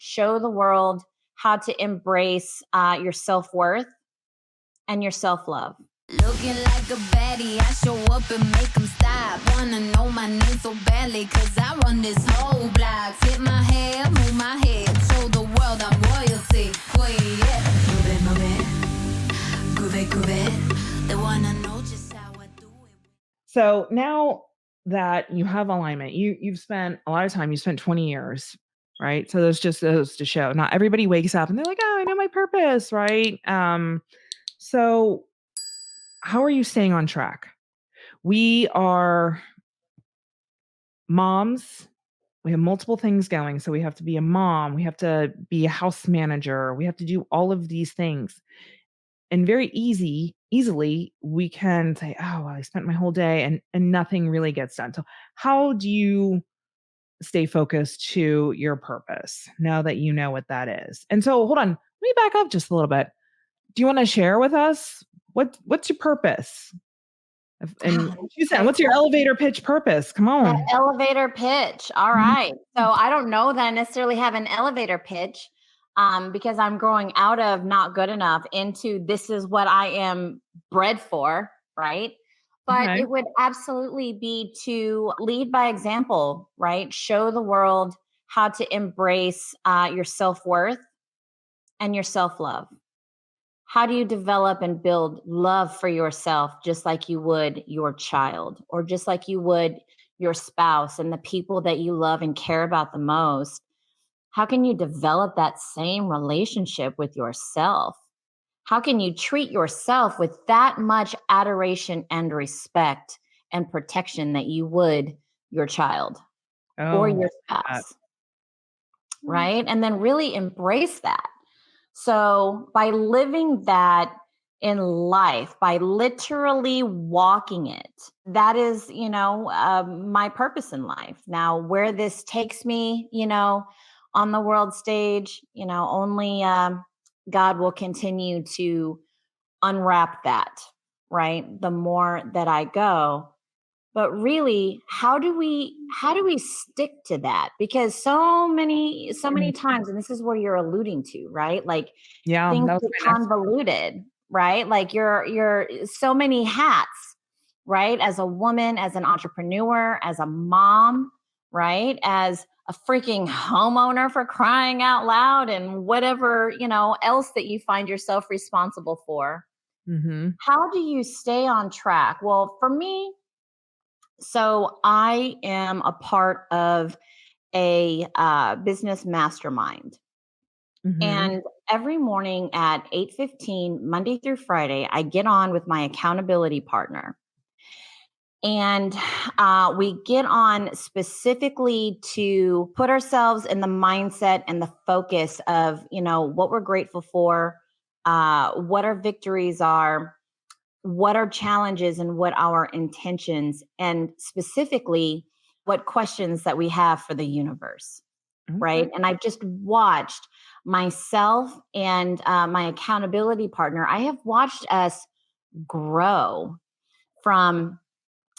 show the world how to embrace your self-worth and your self-love. Looking like a baddie, I show up and make them stop. Wanna know my name so badly, cause I run this whole block. Flip my hair, move my head, show the world I'm royalty. Boy, yeah. Move it, groove it. They wanna know just how I do it. So now that you have alignment, you've spent a lot of time, you spent 20 years, right? So there's just those to show. Not everybody wakes up and they're like, oh, I know my purpose, right? So how are you staying on track? We are moms. We have multiple things going. So we have to be a mom. We have to be a house manager. We have to do all of these things. And very easily, we can say, oh, well, I spent my whole day and nothing really gets done. So how do you stay focused to your purpose now that you know what that is? And so hold on, let me back up just a little bit. Do you want to share with us what's your purpose? And you said, what's your elevator pitch purpose? Come on. That elevator pitch. All right. So I don't know that I necessarily have an elevator pitch because I'm growing out of not good enough into this is what I am bred for, right? But Okay. it would absolutely be to lead by example, right? Show the world how to embrace your self-worth and your self-love. How do you develop and build love for yourself just like you would your child or just like you would your spouse and the people that you love and care about the most? How can you develop that same relationship with yourself? How can you treat yourself with that much adoration and respect and protection that you would your child or Oh, your spouse? Right? And then really embrace that. So by living that in life, by literally walking it, that is, my purpose in life. Now, where this takes me, on the world stage, only God will continue to unwrap that, right? The more that I go. But really, how do we stick to that? Because so many times, and this is where you're alluding to, right? Like yeah, things that was get my next. convoluted, right? Like you're so many hats, right? As a woman, as an entrepreneur, as a mom, right? As a freaking homeowner for crying out loud and whatever, else that you find yourself responsible for. Mm-hmm. How do you stay on track? Well, for me, so I am a part of a business mastermind. Mm-hmm. And every morning at 8:15, Monday through Friday, I get on with my accountability partner. And we get on specifically to put ourselves in the mindset and the focus of, what we're grateful for, what our victories are, what our challenges and what our intentions, and specifically what questions that we have for the universe. Right. Okay. And I've just watched myself and my accountability partner, I have watched us grow from,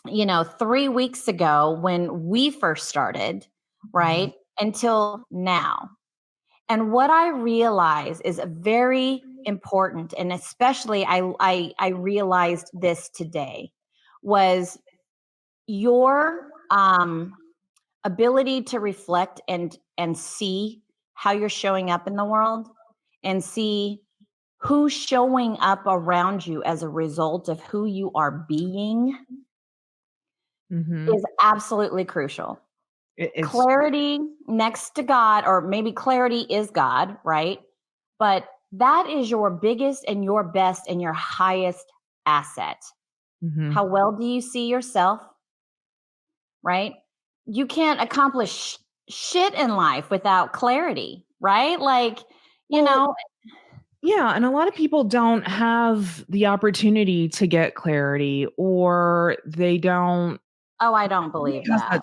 3 weeks ago when we first started, right, until now. And what I realize is very important, and especially I realized this today, was your ability to reflect and see how you're showing up in the world and see who's showing up around you as a result of who you are being Mm-hmm. is absolutely crucial. It's Clarity next to God, or maybe clarity is God, right? But that is your biggest and your best and your highest asset. mm-hmm. How well do you see yourself, right? You can't accomplish shit in life without clarity, right? Like, Well, yeah, and a lot of people don't have the opportunity to get clarity, or they don't. oh, I don't believe Because that.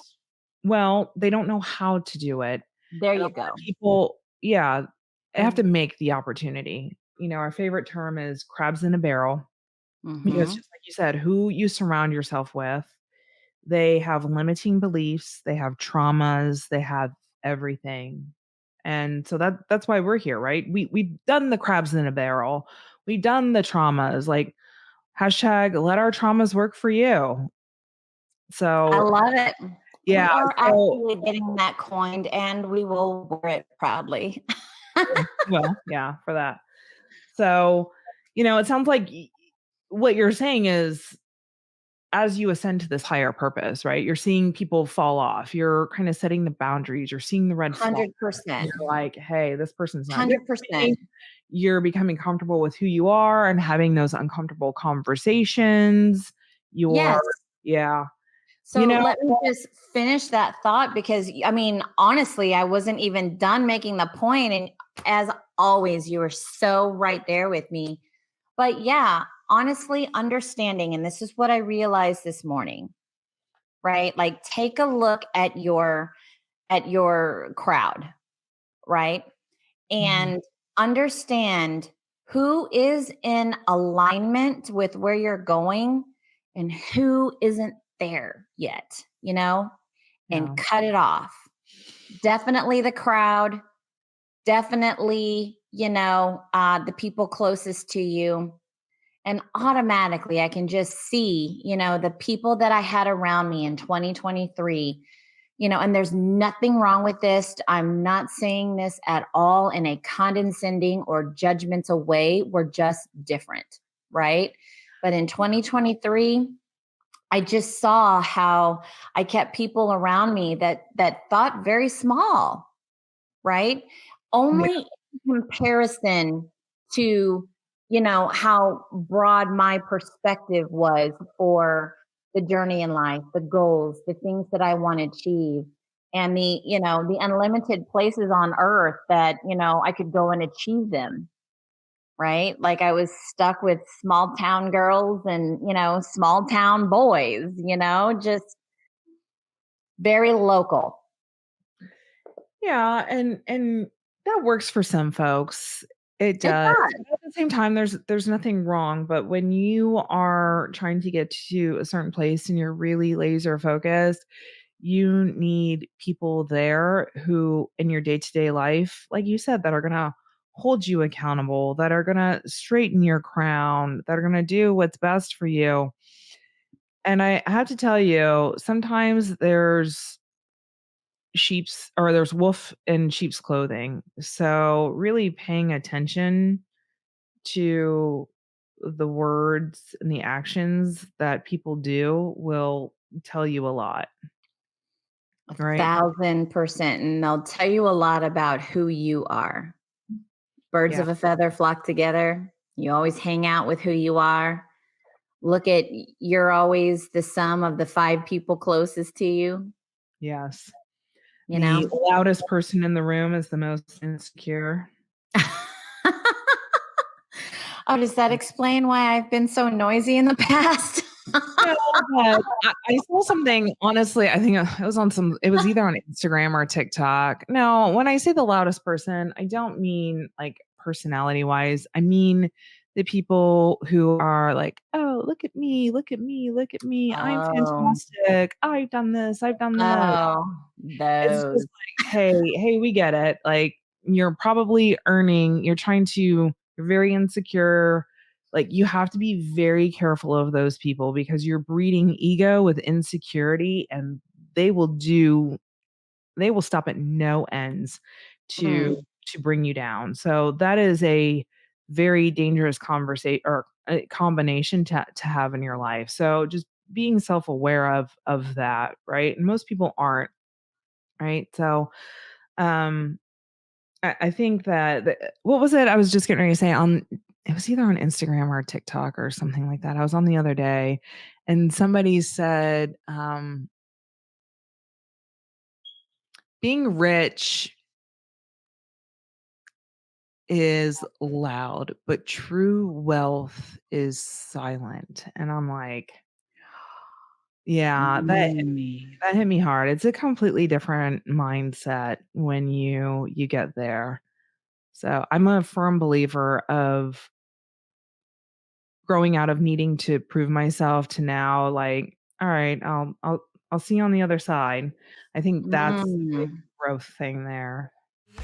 well, they don't know how to do it. There And a you lot go. of people, yeah, they have to make the opportunity. Our favorite term is crabs in a barrel, because Mm-hmm. just like you said, who you surround yourself with, they have limiting beliefs, they have traumas, they have everything. And so that's why we're here, right? We've done the crabs in a barrel. We've done the traumas, like hashtag let our traumas work for you. I So love it. yeah, We are so actually getting that coined and we will wear it proudly. well, yeah, for that. So, it sounds like what you're saying is as you ascend to this higher purpose, right? You're seeing people fall off. You're kind of setting the boundaries. You're seeing the red flag. 100%. You're like, hey, this person's not good for 100%. me. You're becoming comfortable with who you are and having those uncomfortable conversations. You're, Yes. yeah, you So know, let me just finish that thought because I mean, honestly, I wasn't even done making the point. And as always, you were so right there with me. But yeah, honestly, understanding, and this is what I realized this morning, right? Like take a look at your crowd, right? mhm, And understand who is in alignment with where you're going and who isn't there yet, and yeah, cut it off. Definitely the crowd, definitely, the people closest to you. And automatically, I can just see, the people that I had around me in 2023, and there's nothing wrong with this. I'm not saying this at all in a condescending or judgmental way. We're just different, right? But in 2023, I just saw how I kept people around me that thought very small, right? yeah, Only in comparison to, how broad my perspective was for the journey in life, the goals, the things that I want to achieve, and the unlimited places on earth that, I could go and achieve them, right? Like I was stuck with small town girls and, small town boys, just very local. and that works for some folks. It It does. does. But at the same time, there's nothing wrong. But when you are trying to get to a certain place and you're really laser focused, you need people there who in your day-to-day life, like you said, that are gonna hold you accountable, that are gonna straighten your crown, that are gonna do what's best for you. And I have to tell you, sometimes there's wolf in sheep's clothing. So really paying attention to the words and the actions that people do will tell you a lot, right? 1,000%. And they'll tell you a lot about who you are. Birds Yeah. of a feather flock together. You always hang out with who you are. Look at you're always the sum of the five people closest to you, Yes. you The know? loudest person in the room is the most insecure. Oh, does that explain why I've been so noisy in the past? No, but I saw something, honestly, I think it was either on Instagram or TikTok. No, when I say the loudest person, I don't mean like personality-wise. I mean the people who are like, "Oh, look at me, look at me, look at me. I'm Oh, fantastic. I've done this, I've done this." oh, It's those. just like, "Hey, we get it." Like, you're trying to you're very insecure. Like, you have to be very careful of those people because you're breeding ego with insecurity, and they will do they will stop at no ends to Mm, bring you down. So that is a very dangerous conversation or a combination to have in your life. So just being self-aware of that, right? And most people aren't, right? So um I think that what was it? I was just getting ready to say on it was either on Instagram or TikTok or something like that. I was on the other day and somebody said, being rich is loud, but true wealth is silent. And I'm like, yeah, mm. that hit me hard. It's a completely different mindset when you get there. So I'm a firm believer of growing out of needing to prove myself to now like, all right, I'll see you on the other side. I think that's a big Mm. growth thing there.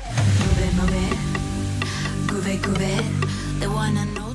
Move it, move it. Groove it, groove it. They wanna know